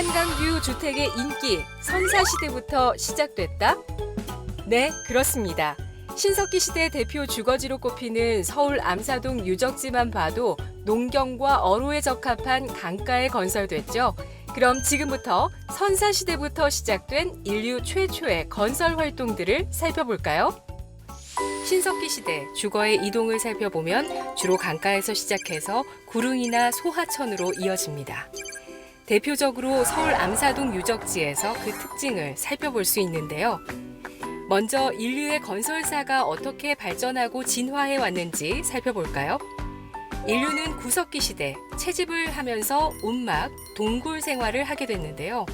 한강뷰 주택의 인기 선사시대부터 시작됐다? 네, 그렇습니다. 신석기 시대 대표 주거지로 꼽히는 서울 암사동 유적지만 봐도 농경과 어로에 적합한 강가에 건설됐죠. 그럼 지금부터 선사시대부터 시작된 인류 최초의 건설 활동들을 살펴볼까요? 신석기 시대 주거의 이동을 살펴보면 주로 강가에서 시작해서 구릉이나 소하천으로 이어집니다. 대표적으로 서울 암사동 유적지에서 그 특징을 살펴볼 수 있는데요. 먼저 인류의 건설사가 어떻게 발전하고 진화해 왔는지 살펴볼까요? 인류는 구석기 시대 채집을 하면서 움막, 동굴 생활을 하게 됐는데요.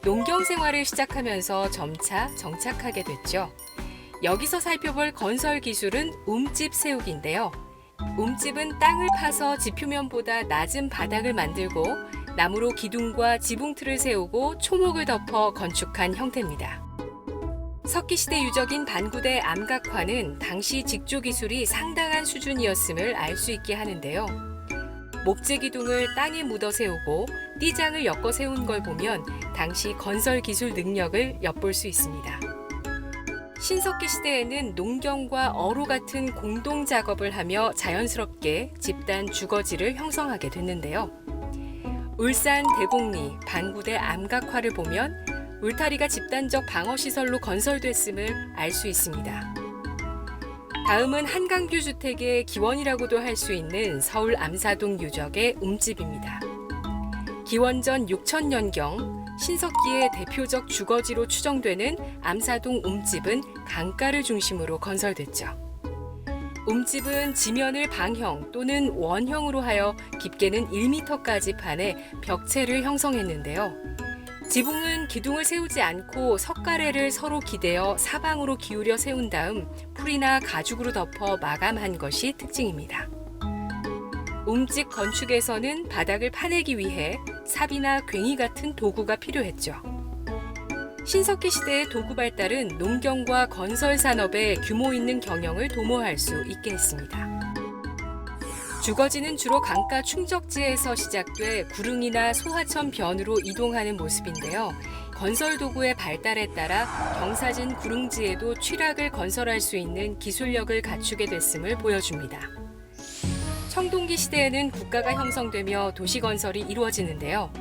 농경 생활을 시작하면서 점차 정착하게 됐죠. 여기서 살펴볼 건설 기술은 움집 세우기인데요. 움집은 땅을 파서 지표면보다 낮은 바닥을 만들고 나무로 기둥과 지붕틀을 세우고 초목을 덮어 건축한 형태입니다. 석기시대 유적인 반구대 암각화는 당시 직조 기술이 상당한 수준이었음을 알 수 있게 하는데요. 목재 기둥을 땅에 묻어 세우고 띠장을 엮어 세운 걸 보면 당시 건설 기술 능력을 엿볼 수 있습니다. 신석기 시대에는 농경과 어로 같은 공동 작업을 하며 자연스럽게 집단 주거지를 형성하게 됐는데요. 울산 대곡리 반구대 암각화를 보면 울타리가 집단적 방어시설로 건설됐음을 알 수 있습니다. 다음은 한강뷰 주택의 기원이라고도 할 수 있는 서울 암사동 유적의 움집입니다. 기원전 6000년경 신석기의 대표적 주거지로 추정되는 암사동 움집은 강가를 중심으로 건설됐죠. 움집은 지면을 방형 또는 원형으로 하여 깊게는 1m까지 파내 벽체를 형성했는데요. 지붕은 기둥을 세우지 않고 석가래를 서로 기대어 사방으로 기울여 세운 다음 풀이나 가죽으로 덮어 마감한 것이 특징입니다. 움집 건축에서는 바닥을 파내기 위해 삽이나 괭이 같은 도구가 필요했죠. 신석기 시대의 도구 발달은 농경과 건설 산업의 규모 있는 경영을 도모할 수 있게 했습니다. 주거지는 주로 강가 충적지에서 시작돼 구릉이나 소하천 변으로 이동하는 모습인데요. 건설 도구의 발달에 따라 경사진 구릉지에도 취락을 건설할 수 있는 기술력을 갖추게 됐음을 보여줍니다. 청동기 시대에는 국가가 형성되며 도시 건설이 이루어지는데요.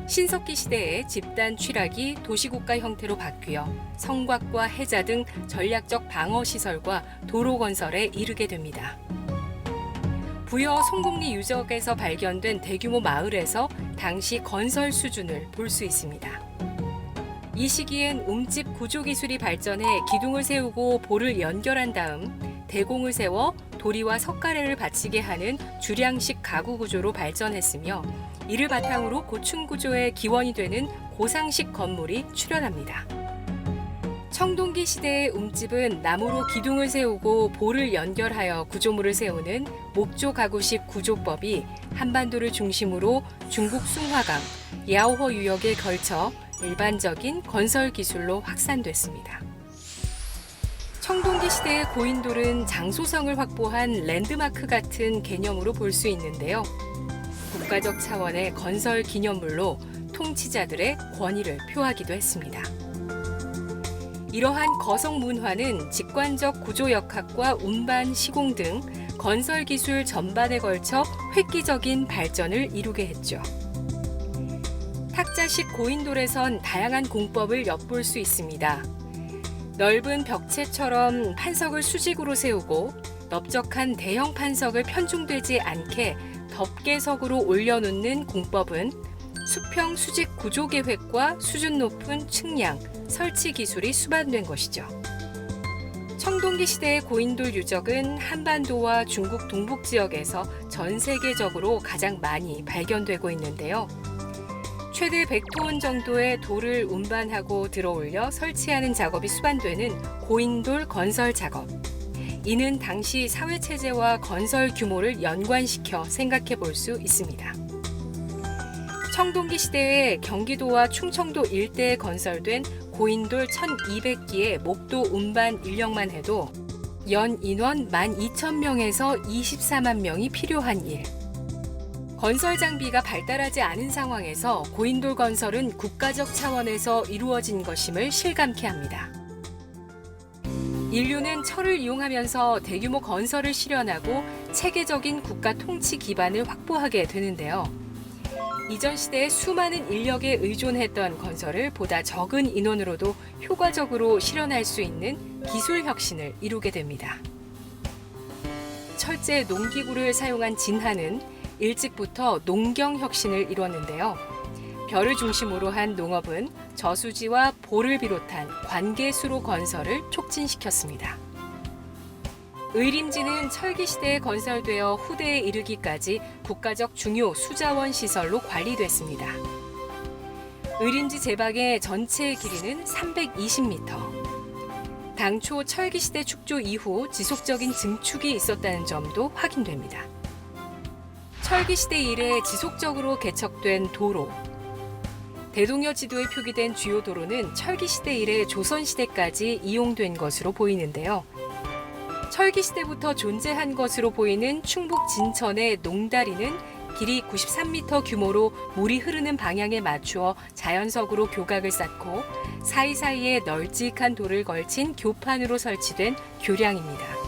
신석기 시대에 집단 취락이 도시국가 형태로 바뀌어 성곽과 해자 등 전략적 방어시설과 도로 건설에 이르게 됩니다. 부여 송곡리 유적에서 발견된 대규모 마을에서 당시 건설 수준을 볼 수 있습니다. 이 시기엔 움집 구조 기술이 발전해 기둥을 세우고 볼을 연결한 다음 대공을 세워 도리와 석가래를 받치게 하는 주량식 가구 구조로 발전했으며 이를 바탕으로 고층 구조의 기원이 되는 고상식 건물이 출현합니다. 청동기 시대의 움집은 나무로 기둥을 세우고 볼을 연결하여 구조물을 세우는 목조 가구식 구조법이 한반도를 중심으로 중국 숭화강, 야오허 유역에 걸쳐 일반적인 건설 기술로 확산됐습니다. 청동기 시대의 고인돌은 장소성을 확보한 랜드마크 같은 개념으로 볼 수 있는데요. 국가적 차원의 건설 기념물로 통치자들의 권위를 표하기도 했습니다. 이러한 거성 문화는 직관적 구조역학과 운반 시공 등 건설 기술 전반에 걸쳐 획기적인 발전을 이루게 했죠. 탁자식 고인돌에선 다양한 공법을 엿볼 수 있습니다. 넓은 벽체처럼 판석을 수직으로 세우고 넓적한 대형 판석을 편중되지 않게 덮개석으로 올려놓는 공법은 수평 수직 구조 계획과 수준 높은 측량, 설치 기술이 수반된 것이죠. 청동기 시대의 고인돌 유적은 한반도와 중국 동북 지역에서 전 세계적으로 가장 많이 발견되고 있는데요. 최대 100톤 정도의 돌을 운반하고 들어올려 설치하는 작업이 수반되는 고인돌 건설 작업. 이는 당시 사회체제와 건설 규모를 연관시켜 생각해 볼 수 있습니다. 청동기 시대에 경기도와 충청도 일대에 건설된 고인돌 1200기의 목도 운반 인력만 해도 연 인원 12,000명에서 24만 명이 필요한 일. 건설 장비가 발달하지 않은 상황에서 고인돌 건설은 국가적 차원에서 이루어진 것임을 실감케 합니다. 인류는 철을 이용하면서 대규모 건설을 실현하고 체계적인 국가 통치 기반을 확보하게 되는데요. 이전 시대에 수많은 인력에 의존했던 건설을 보다 적은 인원으로도 효과적으로 실현할 수 있는 기술 혁신을 이루게 됩니다. 철제 농기구를 사용한 진화는 일찍부터 농경 혁신을 이뤘는데요. 벼를 중심으로 한 농업은 저수지와 보를 비롯한 관계수로 건설을 촉진시켰습니다. 의림지는 철기 시대에 건설되어 후대에 이르기까지 국가적 중요 수자원 시설로 관리됐습니다. 의림지 제방의 전체 길이는 320m. 당초 철기 시대 축조 이후 지속적인 증축이 있었다는 점도 확인됩니다. 철기 시대 이래 지속적으로 개척된 도로. 대동여 지도에 표기된 주요 도로는 철기 시대 이래 조선 시대까지 이용된 것으로 보이는데요. 철기 시대부터 존재한 것으로 보이는 충북 진천의 농다리는 길이 93m 규모로 물이 흐르는 방향에 맞추어 자연석으로 교각을 쌓고 사이사이에 널찍한 돌을 걸친 교판으로 설치된 교량입니다.